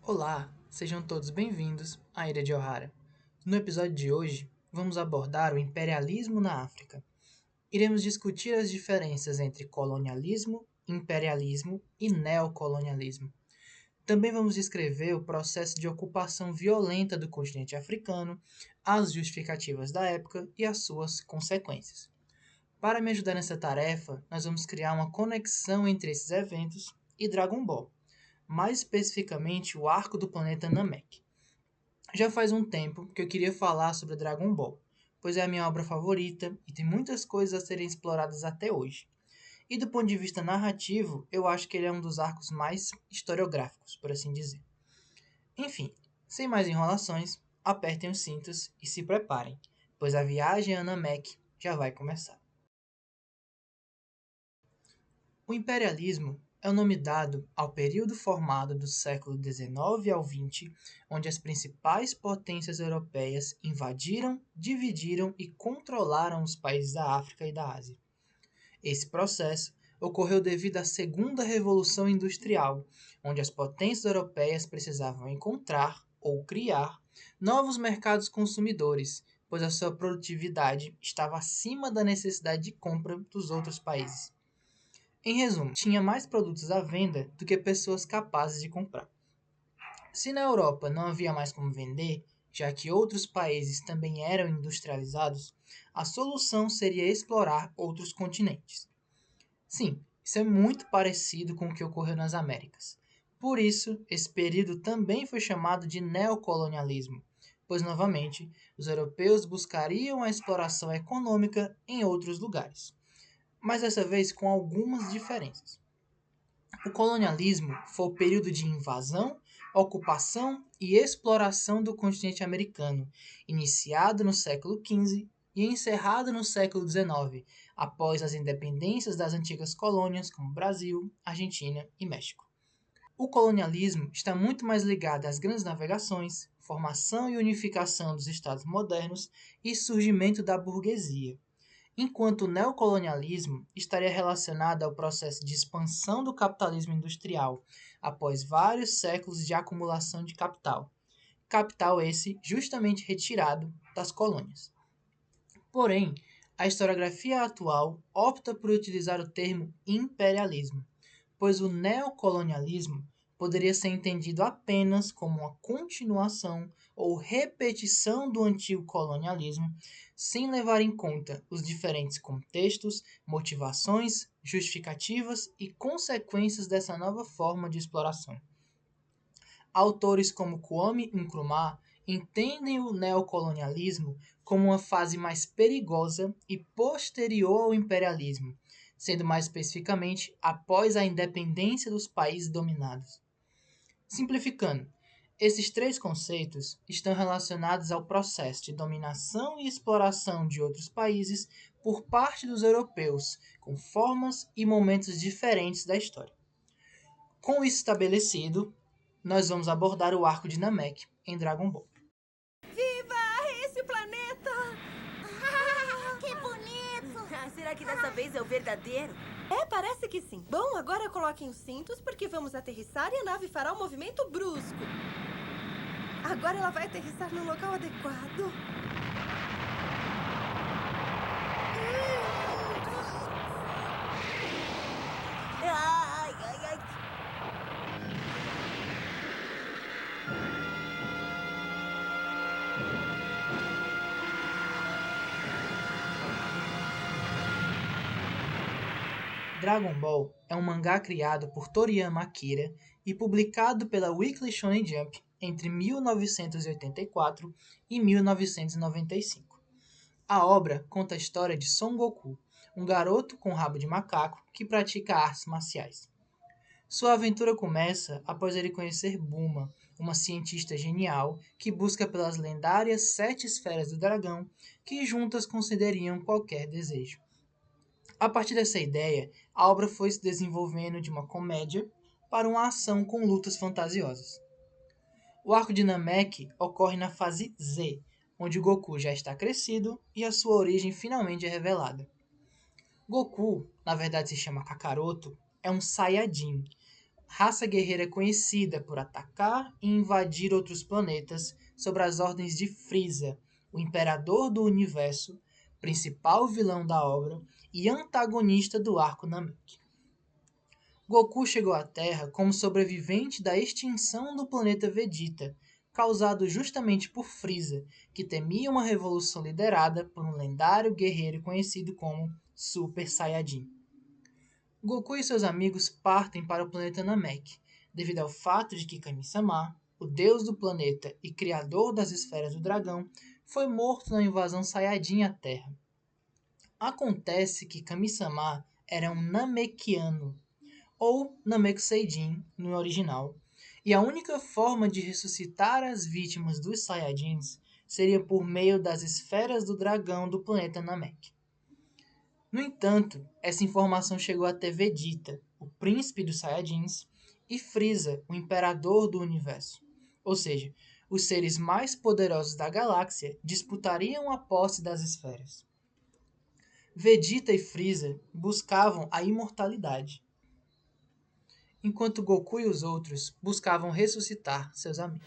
Olá, sejam todos bem-vindos à Ilha de Ohara. No episódio de hoje, vamos abordar o imperialismo na África. Iremos discutir as diferenças entre colonialismo, imperialismo e neocolonialismo. Também vamos descrever o processo de ocupação violenta do continente africano, as justificativas da época e as suas consequências. Para me ajudar nessa tarefa, nós vamos criar uma conexão entre esses eventos e Dragon Ball, mais especificamente o arco do planeta Namek. Já faz um tempo que eu queria falar sobre Dragon Ball, pois é a minha obra favorita e tem muitas coisas a serem exploradas até hoje. E do ponto de vista narrativo, eu acho que ele é um dos arcos mais historiográficos, por assim dizer. Enfim, sem mais enrolações, apertem os cintos e se preparem, pois a viagem a Namek já vai começar. O imperialismo é o nome dado ao período formado do século XIX ao XX, onde as principais potências europeias invadiram, dividiram e controlaram os países da África e da Ásia. Esse processo ocorreu devido à Segunda Revolução Industrial, onde as potências europeias precisavam encontrar ou criar novos mercados consumidores, pois a sua produtividade estava acima da necessidade de compra dos outros países. Em resumo, tinha mais produtos à venda do que pessoas capazes de comprar. Se na Europa não havia mais como vender, já que outros países também eram industrializados, a solução seria explorar outros continentes. Sim, isso é muito parecido com o que ocorreu nas Américas. Por isso, esse período também foi chamado de neocolonialismo, pois, novamente, os europeus buscariam a exploração econômica em outros lugares, mas dessa vez com algumas diferenças. O colonialismo foi o período de invasão, ocupação e exploração do continente americano, iniciado no século XV e encerrado no século XIX, após as independências das antigas colônias como Brasil, Argentina e México. O colonialismo está muito mais ligado às grandes navegações, formação e unificação dos estados modernos e surgimento da burguesia, enquanto o neocolonialismo estaria relacionado ao processo de expansão do capitalismo industrial após vários séculos de acumulação de capital. Capital esse justamente retirado das colônias. Porém, a historiografia atual opta por utilizar o termo imperialismo, pois o neocolonialismo poderia ser entendido apenas como uma continuação ou repetição do antigo colonialismo, sem levar em conta os diferentes contextos, motivações, justificativas e consequências dessa nova forma de exploração. Autores como Kwame Nkrumah entendem o neocolonialismo como uma fase mais perigosa e posterior ao imperialismo, sendo mais especificamente após a independência dos países dominados. Simplificando, esses três conceitos estão relacionados ao processo de dominação e exploração de outros países por parte dos europeus, com formas e momentos diferentes da história. Com isso estabelecido, nós vamos abordar o arco de Namek em Dragon Ball. Viva esse planeta! Que bonito! Será que dessa vez é o verdadeiro? Parece que sim. Bom, agora coloquem os cintos porque vamos aterrissar e a nave fará um movimento brusco. Agora ela vai aterrissar no local adequado. Ai, ai, ai. Dragon Ball é um mangá criado por Toriyama Akira e publicado pela Weekly Shonen Jump entre 1984 e 1995. A obra conta a história de Son Goku, um garoto com rabo de macaco que pratica artes marciais. Sua aventura começa após ele conhecer Bulma, uma cientista genial que busca pelas lendárias 7 esferas do dragão que juntas concederiam qualquer desejo. A partir dessa ideia, a obra foi se desenvolvendo de uma comédia para uma ação com lutas fantasiosas. O arco de Namek ocorre na fase Z, onde Goku já está crescido e a sua origem finalmente é revelada. Goku, na verdade se chama Kakaroto, é um Saiyajin, raça guerreira conhecida por atacar e invadir outros planetas sob as ordens de Frieza, o Imperador do Universo, principal vilão da obra e antagonista do arco Namek. Goku chegou à Terra como sobrevivente da extinção do planeta Vegeta, causado justamente por Frieza, que temia uma revolução liderada por um lendário guerreiro conhecido como Super Saiyajin. Goku e seus amigos partem para o planeta Namek, devido ao fato de que Kami-sama, o deus do planeta e criador das esferas do dragão, foi morto na invasão Saiyajin à Terra. Acontece que Kami-sama era um Namekiano, ou Namekusei-jin no original, e a única forma de ressuscitar as vítimas dos Saiyajins seria por meio das esferas do dragão do planeta Namek. No entanto, essa informação chegou até Vegeta, o príncipe dos Saiyajins, e Frieza, o imperador do universo. Ou seja, os seres mais poderosos da galáxia disputariam a posse das esferas. Vegeta e Frieza buscavam a imortalidade, enquanto Goku e os outros buscavam ressuscitar seus amigos.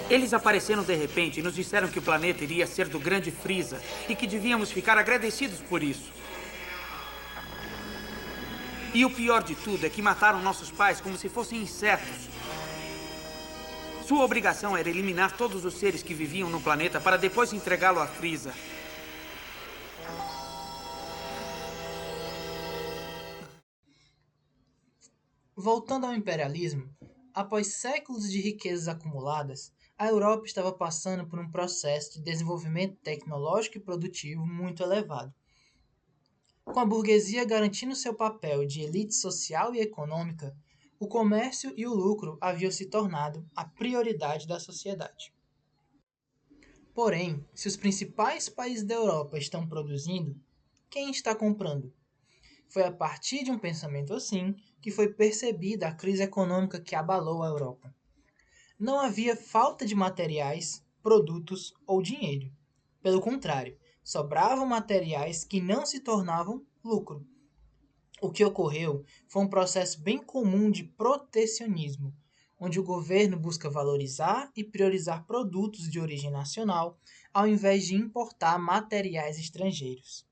Eles apareceram de repente e nos disseram que o planeta iria ser do grande Frieza e que devíamos ficar agradecidos por isso. E o pior de tudo é que mataram nossos pais como se fossem insetos. Sua obrigação era eliminar todos os seres que viviam no planeta para depois entregá-lo a Frieza. Voltando ao imperialismo, após séculos de riquezas acumuladas, a Europa estava passando por um processo de desenvolvimento tecnológico e produtivo muito elevado. Com a burguesia garantindo seu papel de elite social e econômica, o comércio e o lucro haviam se tornado a prioridade da sociedade. Porém, se os principais países da Europa estão produzindo, quem está comprando? Foi a partir de um pensamento assim que foi percebida a crise econômica que abalou a Europa. Não havia falta de materiais, produtos ou dinheiro. Pelo contrário, sobravam materiais que não se tornavam lucro. O que ocorreu foi um processo bem comum de protecionismo, onde o governo busca valorizar e priorizar produtos de origem nacional ao invés de importar materiais estrangeiros.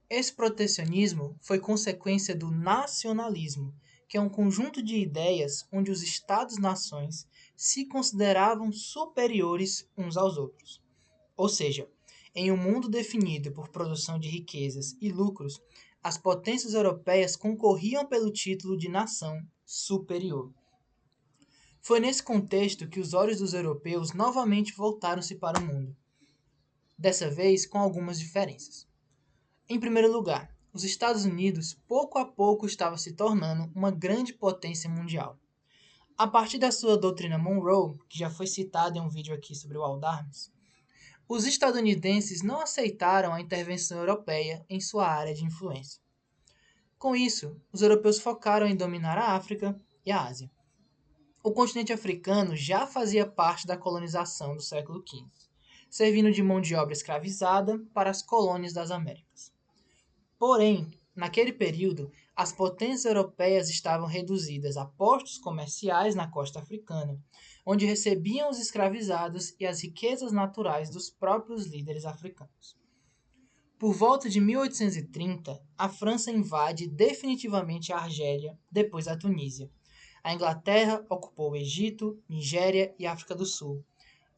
Esse protecionismo foi consequência do nacionalismo, que é um conjunto de ideias onde os Estados-nações se consideravam superiores uns aos outros. Ou seja, em um mundo definido por produção de riquezas e lucros, as potências europeias concorriam pelo título de nação superior. Foi nesse contexto que os olhos dos europeus novamente voltaram-se para o mundo, dessa vez com algumas diferenças. Em primeiro lugar, os Estados Unidos pouco a pouco estavam se tornando uma grande potência mundial. A partir da sua doutrina Monroe, que já foi citada em um vídeo aqui sobre o Aldarmas, os estadunidenses não aceitaram a intervenção europeia em sua área de influência. Com isso, os europeus focaram em dominar a África e a Ásia. O continente africano já fazia parte da colonização do século XV, servindo de mão de obra escravizada para as colônias das Américas. Porém, naquele período, as potências europeias estavam reduzidas a postos comerciais na costa africana, onde recebiam os escravizados e as riquezas naturais dos próprios líderes africanos. Por volta de 1830, a França invade definitivamente a Argélia, depois a Tunísia. A Inglaterra ocupou o Egito, Nigéria e África do Sul.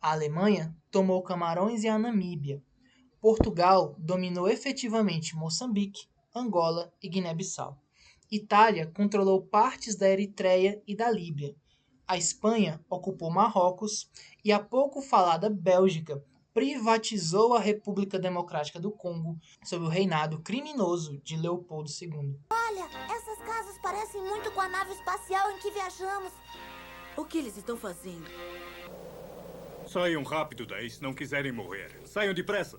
A Alemanha tomou Camarões e a Namíbia. Portugal dominou efetivamente Moçambique, Angola e Guiné-Bissau. Itália controlou partes da Eritreia e da Líbia. A Espanha ocupou Marrocos e a pouco falada Bélgica privatizou a República Democrática do Congo sob o reinado criminoso de Leopoldo II. Olha, essas casas parecem muito com a nave espacial em que viajamos. O que eles estão fazendo? Saiam rápido daí se não quiserem morrer. Saiam depressa.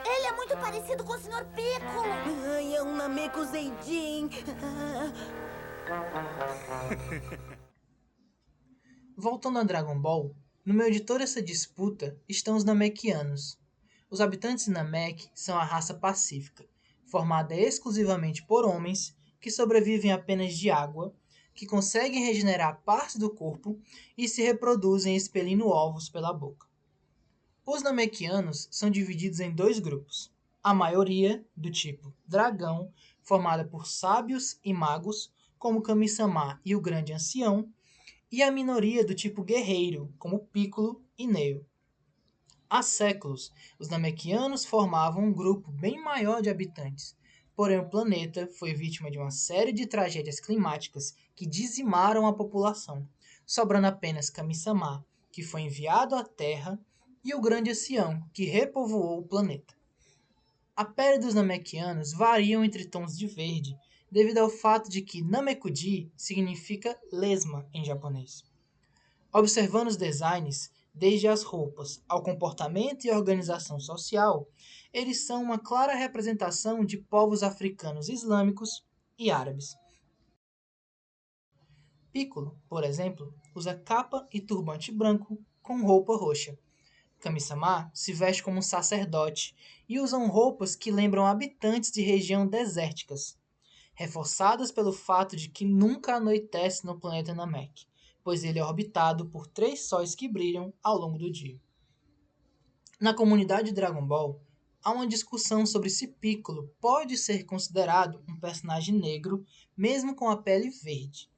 Ele é muito parecido com o Sr. Piccolo. Ai, é um Namekusei-jin. Voltando a Dragon Ball, no meio de toda essa disputa estão os Namekianos. Os habitantes de Namek são a raça pacífica, formada exclusivamente por homens que sobrevivem apenas de água, que conseguem regenerar partes do corpo e se reproduzem expelindo ovos pela boca. Os Namekianos são divididos em dois grupos. A maioria, do tipo dragão, formada por sábios e magos, como Kami-sama e o Grande Ancião, e a minoria do tipo guerreiro, como Piccolo e Neo. Há séculos, os Namekianos formavam um grupo bem maior de habitantes, porém o planeta foi vítima de uma série de tragédias climáticas que dizimaram a população, sobrando apenas Kami-sama, que foi enviado à Terra, e o Grande Ancião, que repovoou o planeta. A pele dos Namekianos variam entre tons de verde, devido ao fato de que Namekuji significa lesma em japonês. Observando os designs, desde as roupas ao comportamento e organização social, eles são uma clara representação de povos africanos islâmicos e árabes. Piccolo, por exemplo, usa capa e turbante branco com roupa roxa. Kami-sama se veste como um sacerdote e usam roupas que lembram habitantes de regiões desérticas, reforçadas pelo fato de que nunca anoitece no planeta Namek, pois ele é orbitado por 3 sóis que brilham ao longo do dia. Na comunidade Dragon Ball, há uma discussão sobre se Piccolo pode ser considerado um personagem negro, mesmo com a pele verde.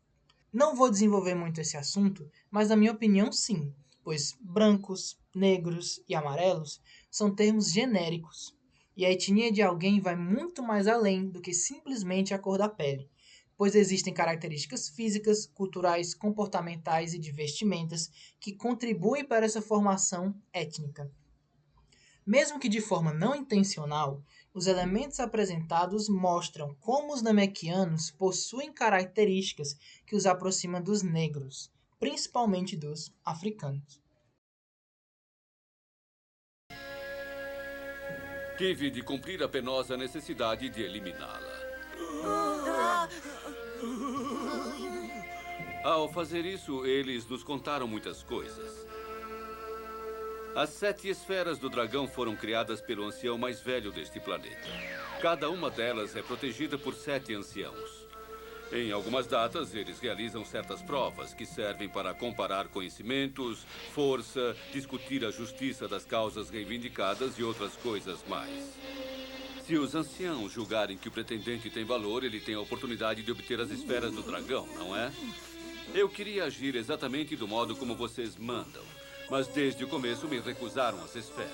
Não vou desenvolver muito esse assunto, mas na minha opinião sim, pois brancos, negros e amarelos são termos genéricos, e a etnia de alguém vai muito mais além do que simplesmente a cor da pele, pois existem características físicas, culturais, comportamentais e de vestimentas que contribuem para essa formação étnica. Mesmo que de forma não intencional, os elementos apresentados mostram como os Namekianos possuem características que os aproximam dos negros, principalmente dos africanos. Tive de cumprir a penosa necessidade de eliminá-la. Ao fazer isso, eles nos contaram muitas coisas. As 7 esferas do dragão foram criadas pelo ancião mais velho deste planeta. Cada uma delas é protegida por 7 anciãos. Em algumas datas, eles realizam certas provas que servem para comparar conhecimentos, força, discutir a justiça das causas reivindicadas e outras coisas mais. Se os anciãos julgarem que o pretendente tem valor, ele tem a oportunidade de obter as esferas do dragão, não é? Eu queria agir exatamente do modo como vocês mandam, mas desde o começo me recusaram as esferas.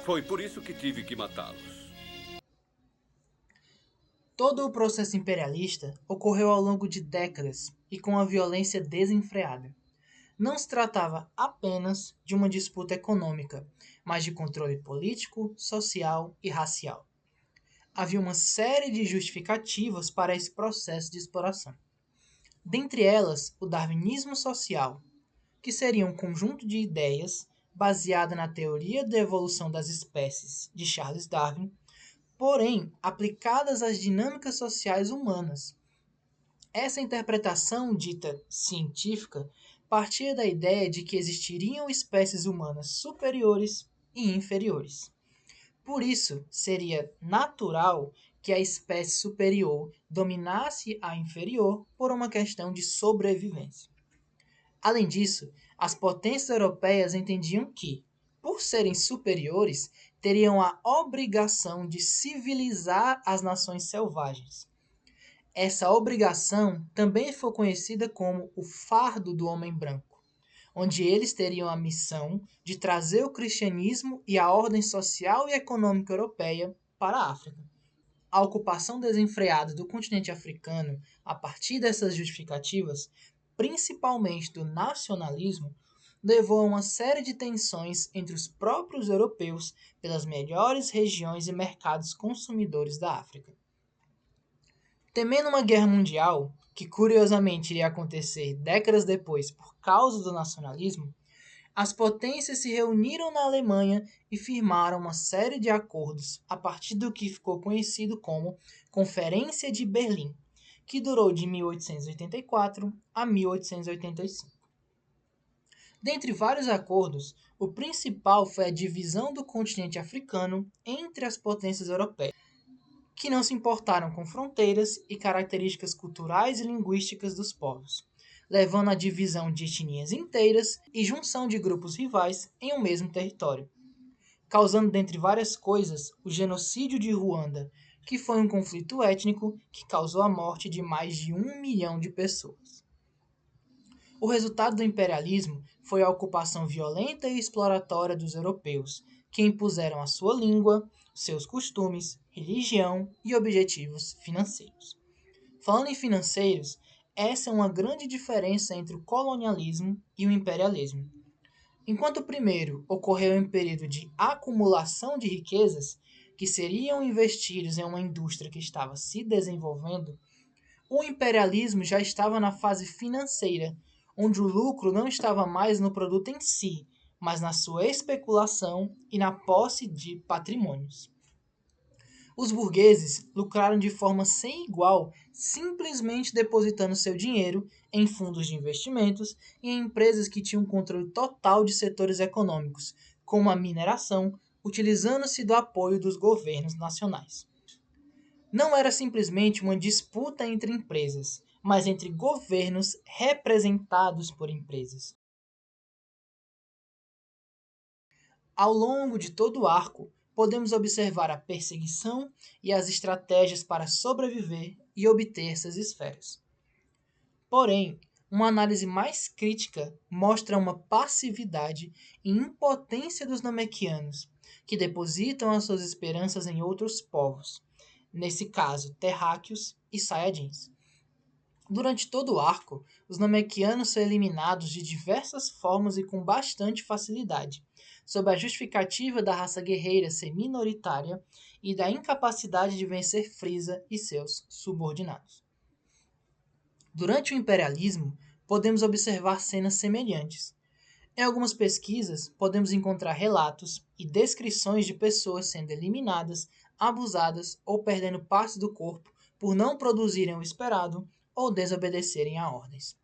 Foi por isso que tive que matá-los. Todo o processo imperialista ocorreu ao longo de décadas e com a violência desenfreada. Não se tratava apenas de uma disputa econômica, mas de controle político, social e racial. Havia uma série de justificativas para esse processo de exploração. Dentre elas, o darwinismo social, que seria um conjunto de ideias baseada na teoria da evolução das espécies de Charles Darwin, porém aplicadas às dinâmicas sociais humanas. Essa interpretação dita científica partia da ideia de que existiriam espécies humanas superiores e inferiores. Por isso, seria natural que a espécie superior dominasse a inferior por uma questão de sobrevivência. Além disso, as potências europeias entendiam que, por serem superiores, teriam a obrigação de civilizar as nações selvagens. Essa obrigação também foi conhecida como o fardo do homem branco, onde eles teriam a missão de trazer o cristianismo e a ordem social e econômica europeia para a África. A ocupação desenfreada do continente africano, a partir dessas justificativas, principalmente do nacionalismo, levou a uma série de tensões entre os próprios europeus pelas melhores regiões e mercados consumidores da África. Temendo uma guerra mundial, que curiosamente iria acontecer décadas depois por causa do nacionalismo, as potências se reuniram na Alemanha e firmaram uma série de acordos a partir do que ficou conhecido como Conferência de Berlim, que durou de 1884 a 1885. Dentre vários acordos, o principal foi a divisão do continente africano entre as potências europeias, que não se importaram com fronteiras e características culturais e linguísticas dos povos, levando à divisão de etnias inteiras e junção de grupos rivais em um mesmo território, causando, dentre várias coisas, o genocídio de Ruanda, que foi um conflito étnico que causou a morte de mais de 1 milhão de pessoas. O resultado do imperialismo foi a ocupação violenta e exploratória dos europeus, que impuseram a sua língua, seus costumes, religião e objetivos financeiros. Falando em financeiros, essa é uma grande diferença entre o colonialismo e o imperialismo. Enquanto o primeiro ocorreu em um período de acumulação de riquezas, que seriam investidos em uma indústria que estava se desenvolvendo, o imperialismo já estava na fase financeira, onde o lucro não estava mais no produto em si, mas na sua especulação e na posse de patrimônios. Os burgueses lucraram de forma sem igual, simplesmente depositando seu dinheiro em fundos de investimentos e em empresas que tinham controle total de setores econômicos, como a mineração, utilizando-se do apoio dos governos nacionais. Não era simplesmente uma disputa entre empresas, mas entre governos representados por empresas. Ao longo de todo o arco, podemos observar a perseguição e as estratégias para sobreviver e obter essas esferas. Porém, uma análise mais crítica mostra uma passividade e impotência dos namequianos, que depositam as suas esperanças em outros povos, nesse caso, terráqueos e sayajins. Durante todo o arco, os namequianos são eliminados de diversas formas e com bastante facilidade, sob a justificativa da raça guerreira ser minoritária e da incapacidade de vencer Frieza e seus subordinados. Durante o imperialismo, podemos observar cenas semelhantes. Em algumas pesquisas, podemos encontrar relatos e descrições de pessoas sendo eliminadas, abusadas ou perdendo partes do corpo por não produzirem o esperado ou desobedecerem a ordens.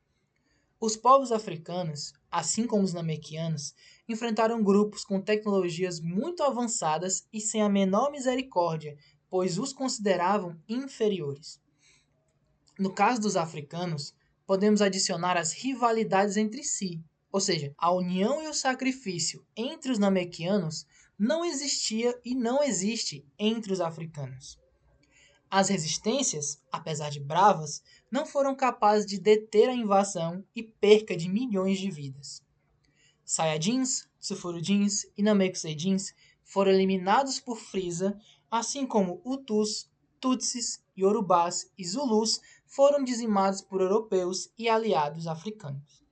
Os povos africanos, assim como os namequianos, enfrentaram grupos com tecnologias muito avançadas e sem a menor misericórdia, pois os consideravam inferiores. No caso dos africanos, podemos adicionar as rivalidades entre si, ou seja, a união e o sacrifício entre os namequianos não existia e não existe entre os africanos. As resistências, apesar de bravas, não foram capazes de deter a invasão e perca de milhões de vidas. Sayajins, Sufurudins e Namekuseidins foram eliminados por Frieza, assim como Hutus, Tutsis, Yorubás e Zulus foram dizimados por europeus e aliados africanos.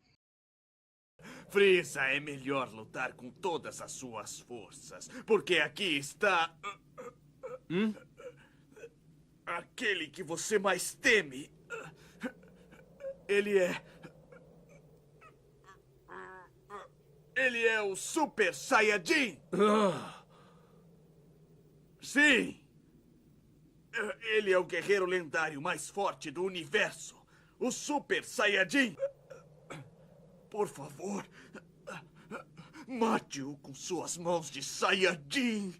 Frieza, é melhor lutar com todas as suas forças, porque aqui está... aquele que você mais teme. Ele é o Super Saiyajin. Sim. Ele é o guerreiro lendário mais forte do universo. O Super Saiyajin. Por favor, mate-o com suas mãos de Saiyajin.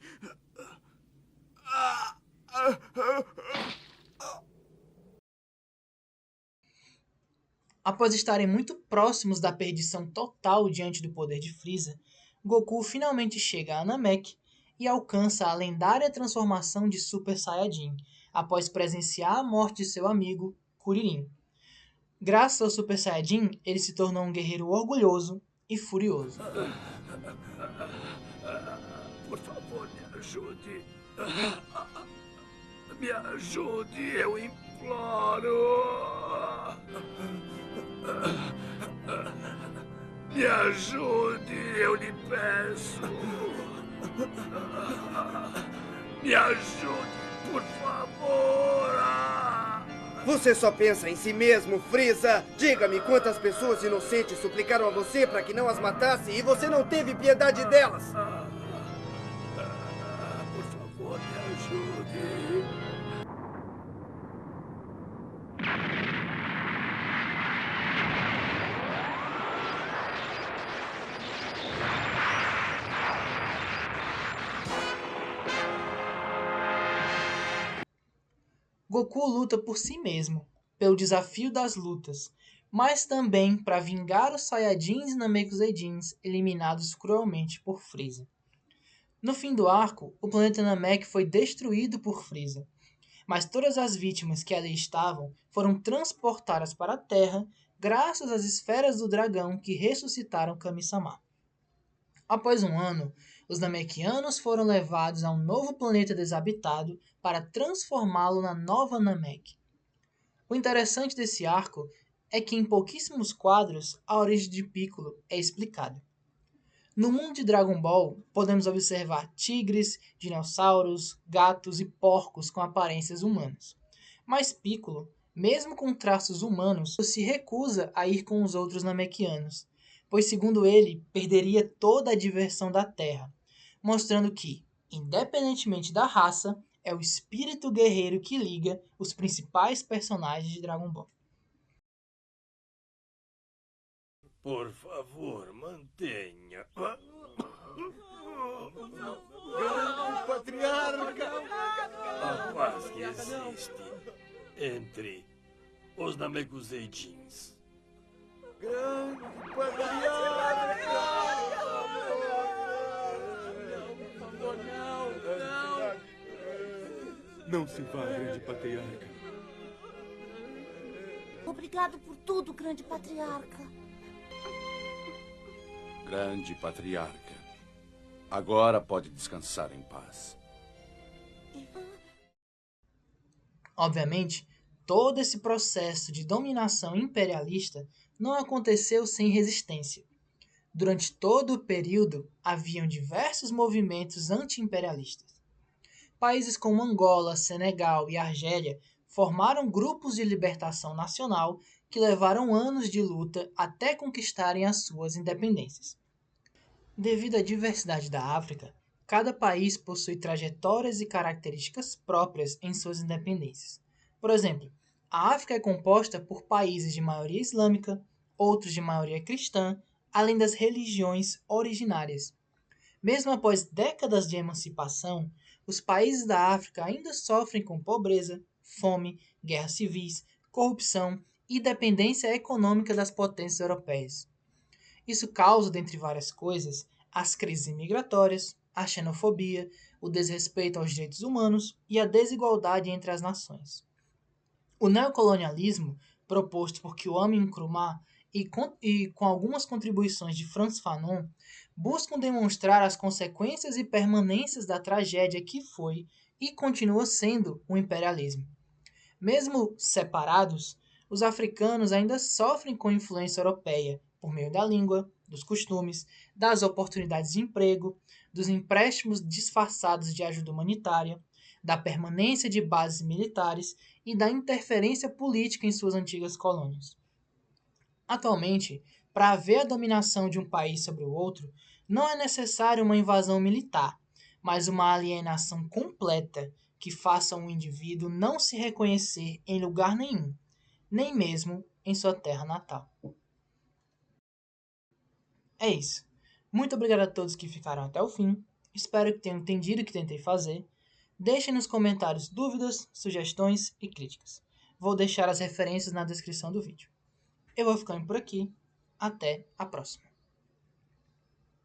Após estarem muito próximos da perdição total diante do poder de Frieza, Goku finalmente chega a Namek e alcança a lendária transformação de Super Saiyajin, após presenciar a morte de seu amigo, Kuririn. Graças ao Super Saiyajin, ele se tornou um guerreiro orgulhoso e furioso. Por favor, me ajude. Me ajude, eu imploro. Me ajude, eu lhe peço. Me ajude, por favor. Você só pensa em si mesmo, Frieza! Diga-me quantas pessoas inocentes suplicaram a você para que não as matasse e você não teve piedade delas! Por favor, me ajude. Goku luta por si mesmo, pelo desafio das lutas, mas também para vingar os Saiyajins e Namekuseidins eliminados cruelmente por Freeza. No fim do arco, o planeta Namek foi destruído por Freeza, mas todas as vítimas que ali estavam foram transportadas para a Terra graças às esferas do dragão que ressuscitaram Kami-sama. Após um ano, os Namekianos foram levados a um novo planeta desabitado para transformá-lo na nova Namek. O interessante desse arco é que em pouquíssimos quadros a origem de Piccolo é explicada. No mundo de Dragon Ball, podemos observar tigres, dinossauros, gatos e porcos com aparências humanas. Mas Piccolo, mesmo com traços humanos, se recusa a ir com os outros Namekianos, pois segundo ele, perderia toda a diversão da Terra, mostrando que, independentemente da raça, é o espírito guerreiro que liga os principais personagens de Dragon Ball. Por favor, mantenha. Grande patriarca! A paz que existe entre os Namekuseidins. Grande patriarca! Não se vá, grande patriarca. Obrigado por tudo, grande patriarca. Grande patriarca. Agora pode descansar em paz. Obviamente, todo esse processo de dominação imperialista não aconteceu sem resistência. Durante todo o período, haviam diversos movimentos anti-imperialistas. Países como Angola, Senegal e Argélia formaram grupos de libertação nacional que levaram anos de luta até conquistarem as suas independências. Devido à diversidade da África, cada país possui trajetórias e características próprias em suas independências. Por exemplo, a África é composta por países de maioria islâmica, outros de maioria cristã, além das religiões originárias. Mesmo após décadas de emancipação, os países da África ainda sofrem com pobreza, fome, guerras civis, corrupção e dependência econômica das potências europeias. Isso causa, dentre várias coisas, as crises migratórias, a xenofobia, o desrespeito aos direitos humanos e a desigualdade entre as nações. O neocolonialismo, proposto por Kwame Nkrumah e com algumas contribuições de Frantz Fanon, buscam demonstrar as consequências e permanências da tragédia que foi e continua sendo o imperialismo. Mesmo separados, os africanos ainda sofrem com influência europeia por meio da língua, dos costumes, das oportunidades de emprego, dos empréstimos disfarçados de ajuda humanitária, da permanência de bases militares e da interferência política em suas antigas colônias. Atualmente, para haver a dominação de um país sobre o outro, não é necessária uma invasão militar, mas uma alienação completa que faça um indivíduo não se reconhecer em lugar nenhum, nem mesmo em sua terra natal. É isso. Muito obrigado a todos que ficaram até o fim. Espero que tenham entendido o que tentei fazer. Deixem nos comentários dúvidas, sugestões e críticas. Vou deixar as referências na descrição do vídeo. Eu vou ficando por aqui. Até a próxima.